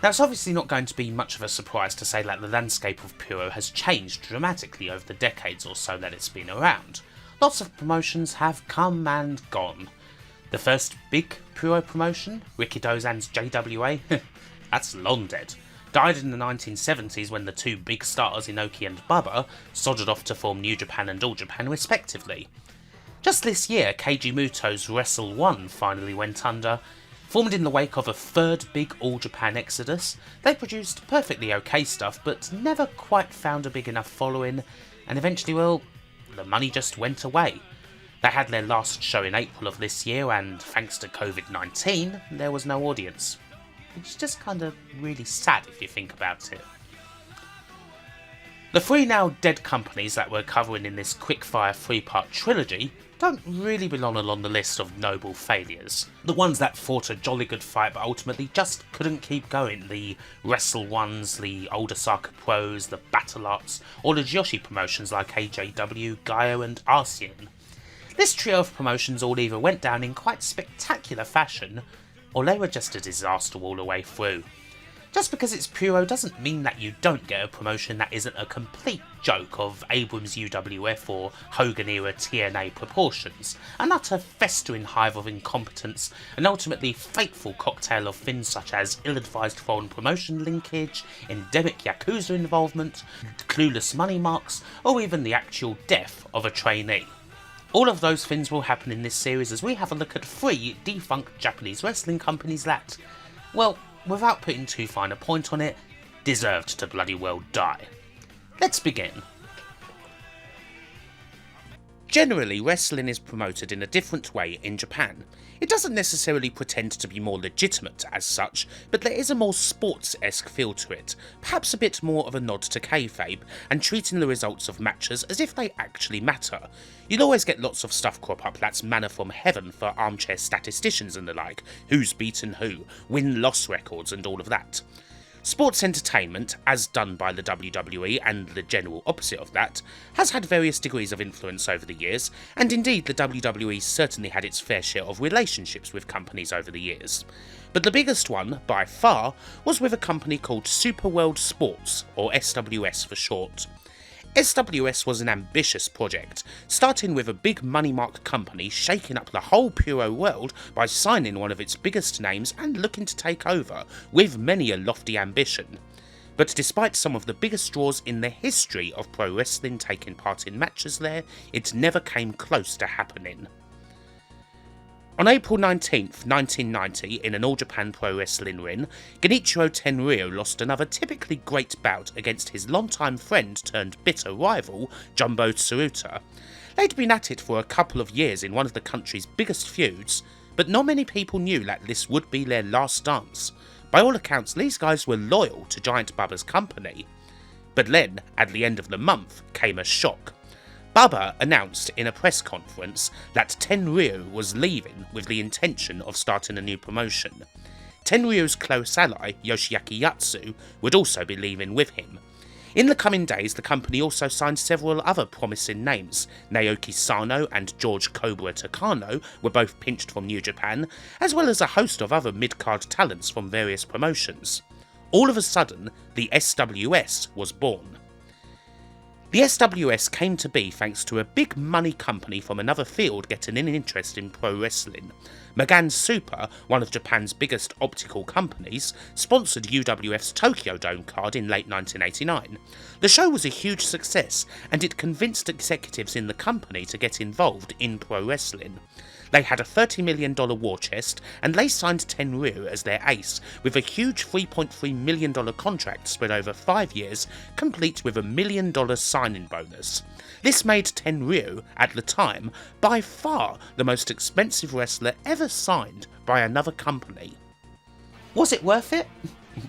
Now, it's obviously not going to be much of a surprise to say that the landscape of Puro has changed dramatically over the decades or so that it's been around. Lots of promotions have come and gone. The first big Puro promotion, Rikidozan's JWA, that's long dead. Died in the 1970s when the two big stars Inoki and Bubba sodded off to form New Japan and All Japan respectively. Just this year, Keiji Muto's Wrestle 1 finally went under. Formed in the wake of a third big All Japan exodus, they produced perfectly okay stuff but never quite found a big enough following, and eventually, well, the money just went away. They had their last show in April of this year, and thanks to COVID-19, there was no audience. Which is just kind of really sad if you think about it. The three now dead companies that we're covering in this quickfire three-part trilogy don't really belong along the list of noble failures. The ones that fought a jolly good fight but ultimately just couldn't keep going, the Wrestle Ones, the old Osaka Pros, the Battle Arts, or the Joshi promotions like AJW, Gaio and Arcean. This trio of promotions all either went down in quite spectacular fashion, or they were just a disaster all the way through. Just because it's Puro doesn't mean that you don't get a promotion that isn't a complete joke of Abrams UWF or Hogan era TNA proportions, an utter festering hive of incompetence, an ultimately fateful cocktail of things such as ill-advised foreign promotion linkage, endemic Yakuza involvement, clueless money marks, or even the actual death of a trainee. All of those things will happen in this series as we have a look at three defunct Japanese wrestling companies that, well, without putting too fine a point on it, deserved to bloody well die. Let's begin. Generally, wrestling is promoted in a different way in Japan. It doesn't necessarily pretend to be more legitimate as such, but there is a more sports-esque feel to it, perhaps a bit more of a nod to kayfabe, and treating the results of matches as if they actually matter. You'll always get lots of stuff crop up that's manna from heaven for armchair statisticians and the like, who's beaten who, win-loss records and all of that. Sports entertainment, as done by the WWE and the general opposite of that, has had various degrees of influence over the years, and indeed the WWE certainly had its fair share of relationships with companies over the years. But the biggest one, by far, was with a company called Super World Sports, or SWS for short. SWS was an ambitious project, starting with a big money mark company shaking up the whole Puro world by signing one of its biggest names and looking to take over, with many a lofty ambition. But despite some of the biggest draws in the history of pro wrestling taking part in matches there, it never came close to happening. On April 19th, 1990, in an All Japan Pro Wrestling ring, Genichiro Tenryu lost another typically great bout against his longtime friend turned bitter rival, Jumbo Tsuruta. They'd been at it for a couple of years in one of the country's biggest feuds, but not many people knew that this would be their last dance. By all accounts, these guys were loyal to Giant Bubba's company. But then, at the end of the month, came a shock. Bubba announced in a press conference that Tenryu was leaving with the intention of starting a new promotion. Tenryu's close ally, Yoshiaki Yatsu, would also be leaving with him. In the coming days, the company also signed several other promising names. Naoki Sano and George Cobra Takano were both pinched from New Japan, as well as a host of other mid-card talents from various promotions. All of a sudden, the SWS was born. The SWS came to be thanks to a big money company from another field getting an interest in pro wrestling. Magan Super, one of Japan's biggest optical companies, sponsored UWF's Tokyo Dome card in late 1989. The show was a huge success, and it convinced executives in the company to get involved in pro wrestling. They had a $30 million war chest, and they signed Tenryu as their ace, with a huge $3.3 million contract spread over 5 years, complete with a $1 million signing bonus. This made Tenryu, at the time, by far the most expensive wrestler ever signed by another company. Was it worth it?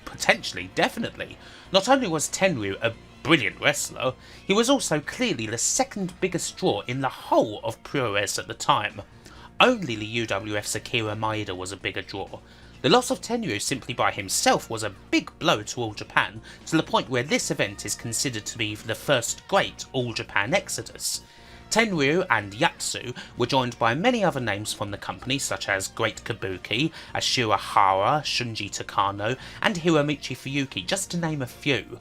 Potentially, definitely. Not only was Tenryu a brilliant wrestler, he was also clearly the second biggest draw in the whole of Puroresu at the time. Only the UWF's Akira Maeda was a bigger draw. The loss of Tenryu simply by himself was a big blow to All Japan, to the point where this event is considered to be the first great All Japan exodus. Tenryu and Yatsu were joined by many other names from the company such as Great Kabuki, Ashura Hara, Shunji Takano, and Hiromichi Fuyuki, just to name a few.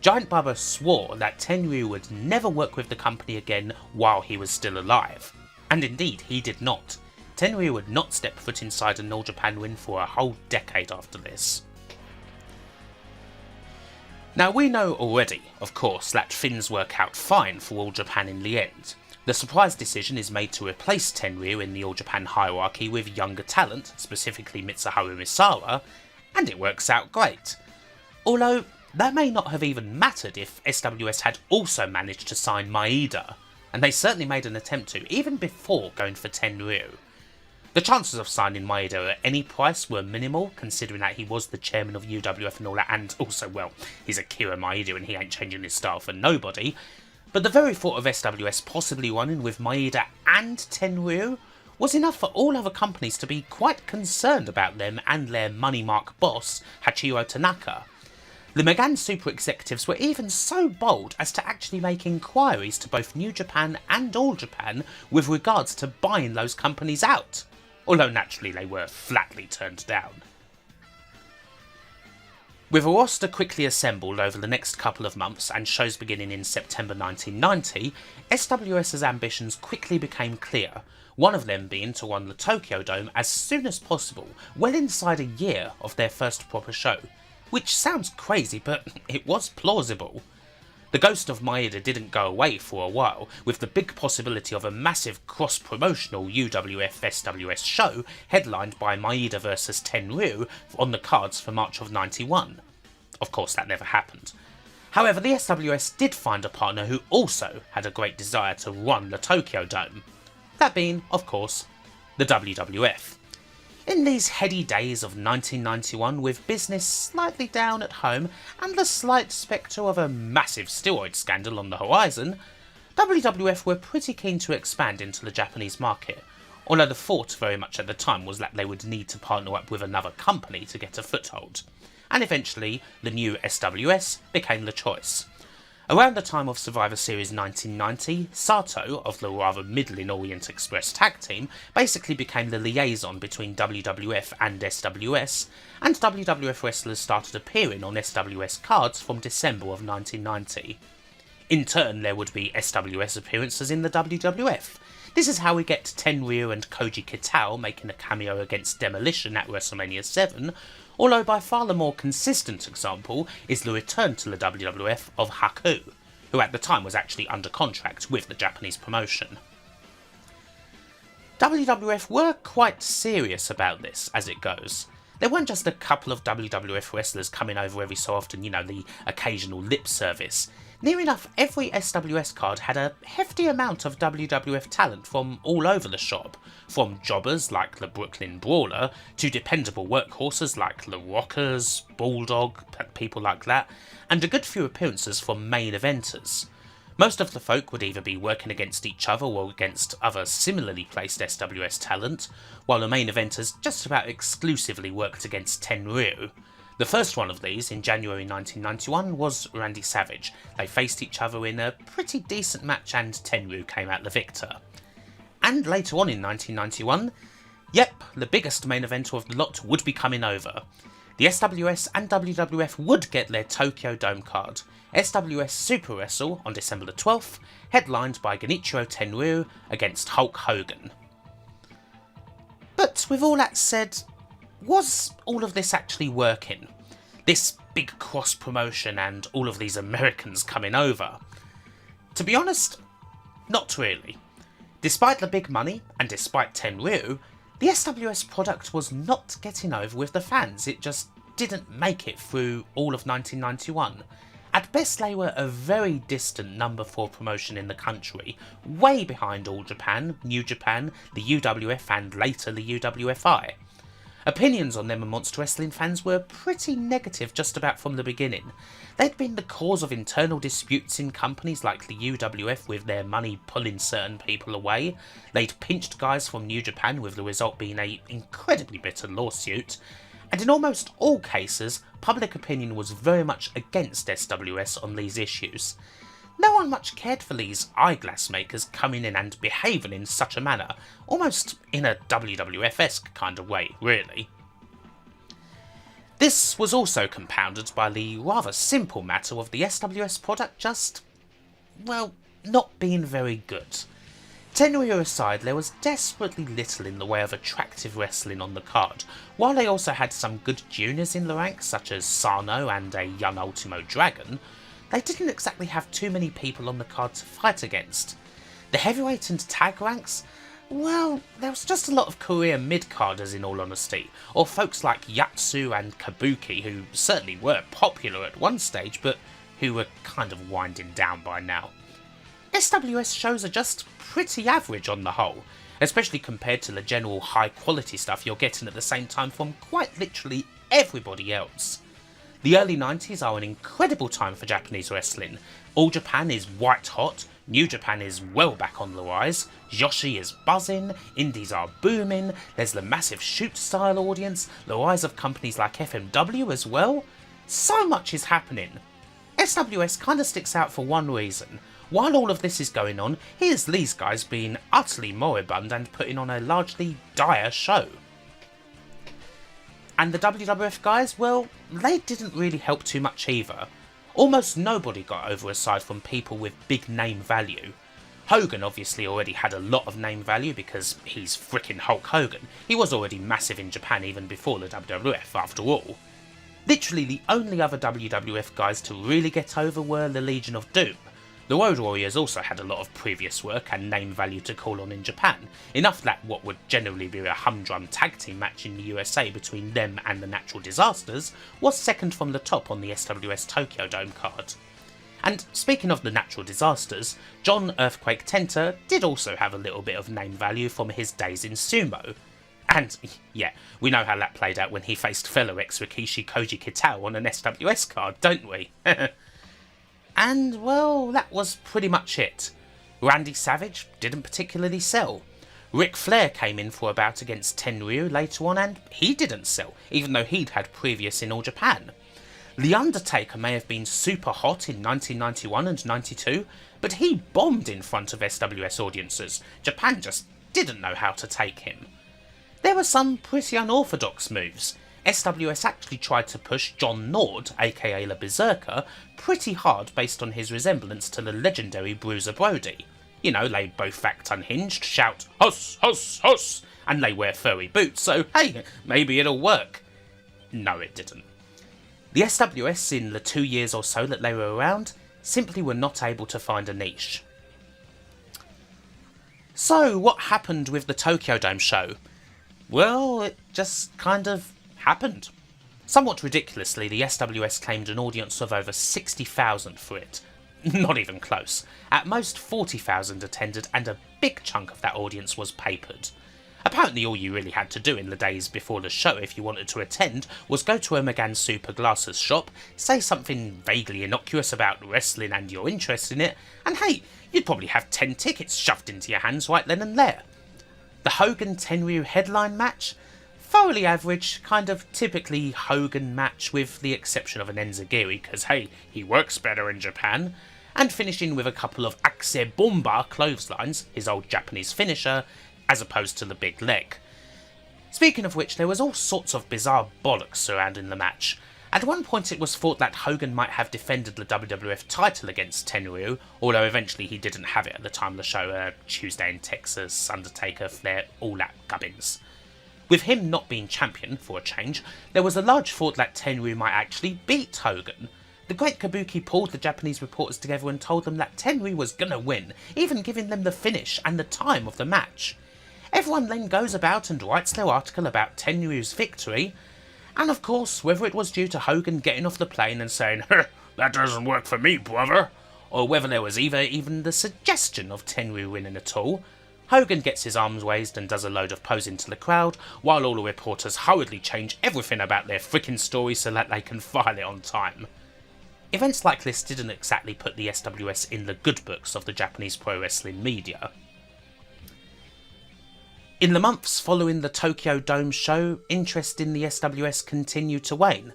Giant Baba swore that Tenryu would never work with the company again while he was still alive. And indeed, he did not. Tenryu would not step foot inside an All Japan ring for a whole decade after this. Now we know already, of course, that things work out fine for All Japan in the end. The surprise decision is made to replace Tenryu in the All Japan hierarchy with younger talent, specifically Mitsuharu Misawa, and it works out great. Although, that may not have even mattered if SWS had also managed to sign Maeda, and they certainly made an attempt to, even before going for Tenryu. The chances of signing Maeda at any price were minimal, considering that he was the chairman of UWF and all that, and also, well, he's Akira Maeda and he ain't changing his style for nobody. But the very thought of SWS possibly running with Maeda and Tenryu was enough for all other companies to be quite concerned about them and their money mark boss, Hachiro Tanaka. The Megan super executives were even so bold as to actually make inquiries to both New Japan and All Japan with regards to buying those companies out, although naturally they were flatly turned down. With a roster quickly assembled over the next couple of months and shows beginning in September 1990, SWS's ambitions quickly became clear, one of them being to run the Tokyo Dome as soon as possible, well inside a year of their first proper show. Which sounds crazy, but it was plausible. The ghost of Maeda didn't go away for a while, with the big possibility of a massive cross-promotional UWF-SWS show headlined by Maeda vs Tenryu on the cards for March of 91. Of course, that never happened. However, the SWS did find a partner who also had a great desire to run the Tokyo Dome. That being, of course, the WWF. In these heady days of 1991, with business slightly down at home and the slight spectre of a massive steroid scandal on the horizon, WWF were pretty keen to expand into the Japanese market, although the thought very much at the time was that they would need to partner up with another company to get a foothold, and eventually the new SWS became the choice. Around the time of Survivor Series 1990, Sato, of the rather middling Orient Express tag team, basically became the liaison between WWF and SWS, and WWF wrestlers started appearing on SWS cards from December of 1990. In turn, there would be SWS appearances in the WWF. This is how we get Tenryu and Koji Kitao making a cameo against Demolition at WrestleMania 7, although by far the more consistent example is the return to the WWF of Haku, who at the time was actually under contract with the Japanese promotion. WWF were quite serious about this as it goes. There weren't just a couple of WWF wrestlers coming over every so often, the occasional lip service. Near enough every SWS card had a hefty amount of WWF talent from all over the shop, from jobbers like the Brooklyn Brawler, to dependable workhorses like the Rockers, Bulldog, people like that, and a good few appearances from main eventers. Most of the folk would either be working against each other or against other similarly placed SWS talent, while the main eventers just about exclusively worked against Tenryu. The first one of these, in January 1991, was Randy Savage. They faced each other in a pretty decent match and Tenryu came out the victor. And later on in 1991, yep, the biggest main eventer of the lot would be coming over. The SWS and WWF would get their Tokyo Dome card. SWS Super Wrestle on December the 12th, headlined by Genichiro Tenryu against Hulk Hogan. But with all that said, was all of this actually working? This big cross-promotion and all of these Americans coming over? To be honest, not really. Despite the big money, and despite Tenryu, the SWS product was not getting over with the fans. It just didn't make it through all of 1991. At best, they were a very distant number 4 promotion in the country, way behind All Japan, New Japan, the UWF and later the UWFI. Opinions on them amongst wrestling fans were pretty negative just about from the beginning. They'd been the cause of internal disputes in companies like the UWF with their money pulling certain people away. They'd pinched guys from New Japan with the result being an incredibly bitter lawsuit. And in almost all cases, public opinion was very much against SWS on these issues. No one much cared for these eyeglass makers coming in and behaving in such a manner, almost in a WWF-esque kind of way, really. This was also compounded by the rather simple matter of the SWS product just, well, not being very good. Tenryu aside, there was desperately little in the way of attractive wrestling on the card, while they also had some good juniors in the ranks such as Sano and a young Ultimo Dragon. They didn't exactly have too many people on the card to fight against. The heavyweight and tag ranks? Well, there was just a lot of career mid-carders in all honesty, or folks like Yatsu and Kabuki who certainly were popular at one stage but who were kind of winding down by now. SWS shows are just pretty average on the whole, especially compared to the general high quality stuff you're getting at the same time from quite literally everybody else. The early 90s are an incredible time for Japanese wrestling. All Japan is white hot, New Japan is well back on the rise, Joshi is buzzing, indies are booming, there's the massive shoot style audience, the rise of companies like FMW as well. So much is happening. SWS kinda sticks out for one reason. While all of this is going on, here's these guys being utterly moribund and putting on a largely dire show. And the WWF guys, well, they didn't really help too much either. Almost nobody got over aside from people with big name value. Hogan obviously already had a lot of name value because he's frickin' Hulk Hogan. He was already massive in Japan even before the WWF after all. Literally the only other WWF guys to really get over were the Legion of Doom. The Road Warriors also had a lot of previous work and name value to call on in Japan, enough that what would generally be a humdrum tag team match in the USA between them and the Natural Disasters was second from the top on the SWS Tokyo Dome card. And speaking of the Natural Disasters, John Earthquake Tenta did also have a little bit of name value from his days in sumo. And yeah, we know how that played out when he faced fellow ex-Rikishi Koji Kitao on an SWS card, don't we? And, well, that was pretty much it. Randy Savage didn't particularly sell. Ric Flair came in for a bout against Tenryu later on and he didn't sell, even though he'd had previous in All Japan. The Undertaker may have been super hot in 1991 and 92, but he bombed in front of SWS audiences. Japan just didn't know how to take him. There were some pretty unorthodox moves. SWS actually tried to push John Nord, aka the Berserker, pretty hard based on his resemblance to the legendary Bruiser Brody. You know, they both act unhinged, shout "Huss, huss, huss," and they wear furry boots, so hey, maybe it'll work. No, it didn't. The SWS in the 2 years or so that they were around simply were not able to find a niche. So, what happened with the Tokyo Dome show? Well, it just kind of happened. Somewhat ridiculously, the SWS claimed an audience of over 60,000 for it. Not even close. At most 40,000 attended and a big chunk of that audience was papered. Apparently all you really had to do in the days before the show if you wanted to attend was go to a McGann Super Glasses shop, say something vaguely innocuous about wrestling and your interest in it, and hey, you'd probably have 10 tickets shoved into your hands right then and there. The Hogan-Tenryu headline match? Thoroughly average, kind of typically Hogan match with the exception of an Enzigiri, because hey, he works better in Japan, and finishing with a couple of Axe Bomba clotheslines, his old Japanese finisher, as opposed to the big leg. Speaking of which, there was all sorts of bizarre bollocks surrounding the match. At one point it was thought that Hogan might have defended the WWF title against Tenryu, although eventually he didn't have it at the time of the show, Tuesday in Texas, Undertaker, Flair, all that gubbins. With him not being champion, for a change, there was a large thought that Tenryu might actually beat Hogan. The great Kabuki pulled the Japanese reporters together and told them that Tenryu was gonna win, even giving them the finish and the time of the match. Everyone then goes about and writes their article about Tenryu's victory, and of course, whether it was due to Hogan getting off the plane and saying, "That doesn't work for me, brother," or whether there was even the suggestion of Tenryu winning at all, Hogan gets his arms raised and does a load of posing to the crowd, while all the reporters hurriedly change everything about their frickin' story so that they can file it on time. Events like this didn't exactly put the SWS in the good books of the Japanese pro wrestling media. In the months following the Tokyo Dome show, interest in the SWS continued to wane,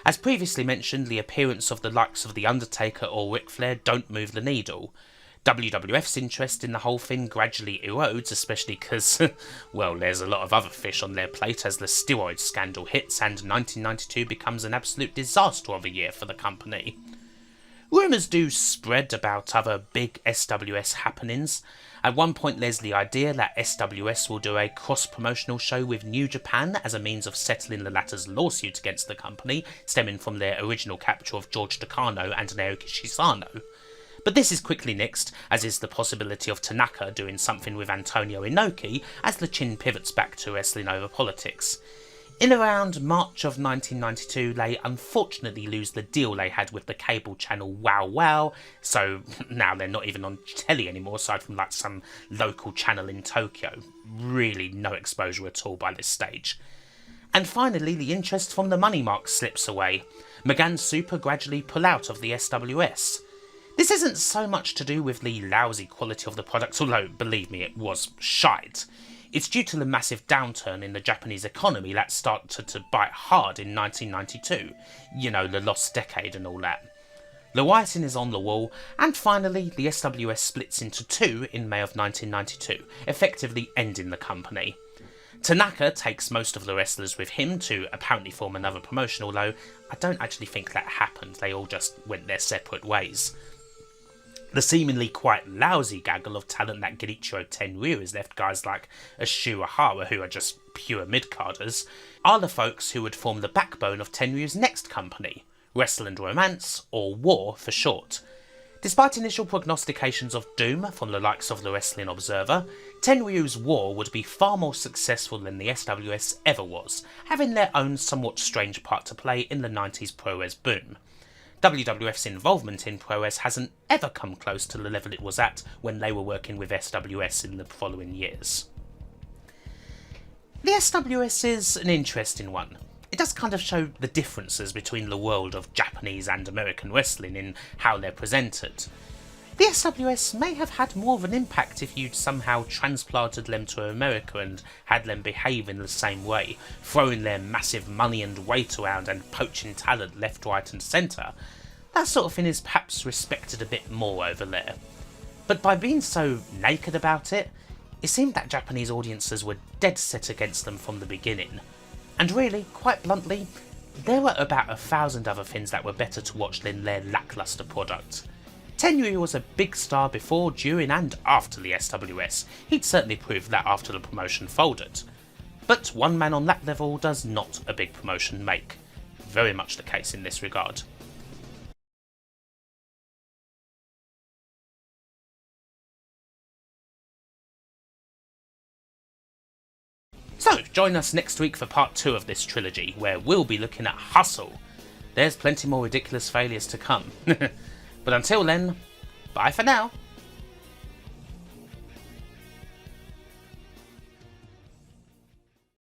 As previously mentioned, the appearance of the likes of The Undertaker or Ric Flair don't move the needle. WWF's interest in the whole thing gradually erodes, especially because, well, there's a lot of other fish on their plate as the steroid scandal hits and 1992 becomes an absolute disaster of a year for the company. Rumours do spread about other big SWS happenings. At one point there's the idea that SWS will do a cross-promotional show with New Japan as a means of settling the latter's lawsuit against the company, stemming from their original capture of George Takano and Naoki Shisano. But this is quickly nixed, as is the possibility of Tanaka doing something with Antonio Inoki as the chin pivots back to wrestling over politics. In around March of 1992, they unfortunately lose the deal they had with the cable channel Wow Wow, so now they're not even on telly anymore aside from like some local channel in Tokyo. Really no exposure at all by this stage. And finally, the interest from the money mark slips away. McGann Super gradually pull out of the SWS. This isn't so much to do with the lousy quality of the product, although, believe me, it was shite. It's due to the massive downturn in the Japanese economy that started to bite hard in 1992. You know, the lost decade and all that. The writing is on the wall, and finally, the SWS splits into two in May of 1992, effectively ending the company. Tanaka takes most of the wrestlers with him to apparently form another promotion, although I don't actually think that happened, they all just went their separate ways. The seemingly quite lousy gaggle of talent that Genichiro Tenryu has left guys like Ashura Hara, who are just pure mid-carders, are the folks who would form the backbone of Tenryu's next company, Wrestle and Romance, or WAR for short. Despite initial prognostications of doom from the likes of the Wrestling Observer, Tenryu's WAR would be far more successful than the SWS ever was, having their own somewhat strange part to play in the 90s pro-res boom. WWF's involvement in pro-res hasn't ever come close to the level it was at when they were working with SWS in the following years. The SWS is an interesting one. It does kind of show the differences between the world of Japanese and American wrestling in how they're presented. The SWS may have had more of an impact if you'd somehow transplanted them to America and had them behave in the same way, throwing their massive money and weight around and poaching talent left, right and centre. That sort of thing is perhaps respected a bit more over there. But by being so naked about it, it seemed that Japanese audiences were dead set against them from the beginning. And really, quite bluntly, there were about 1,000 other things that were better to watch than their lacklustre product. Tenryu was a big star before, during and after the SWS. He'd certainly proved that after the promotion folded. But one man on that level does not a big promotion make. Very much the case in this regard. So, join us next week for part 2 of this trilogy, where we'll be looking at Hustle. There's plenty more ridiculous failures to come. But until then, bye for now.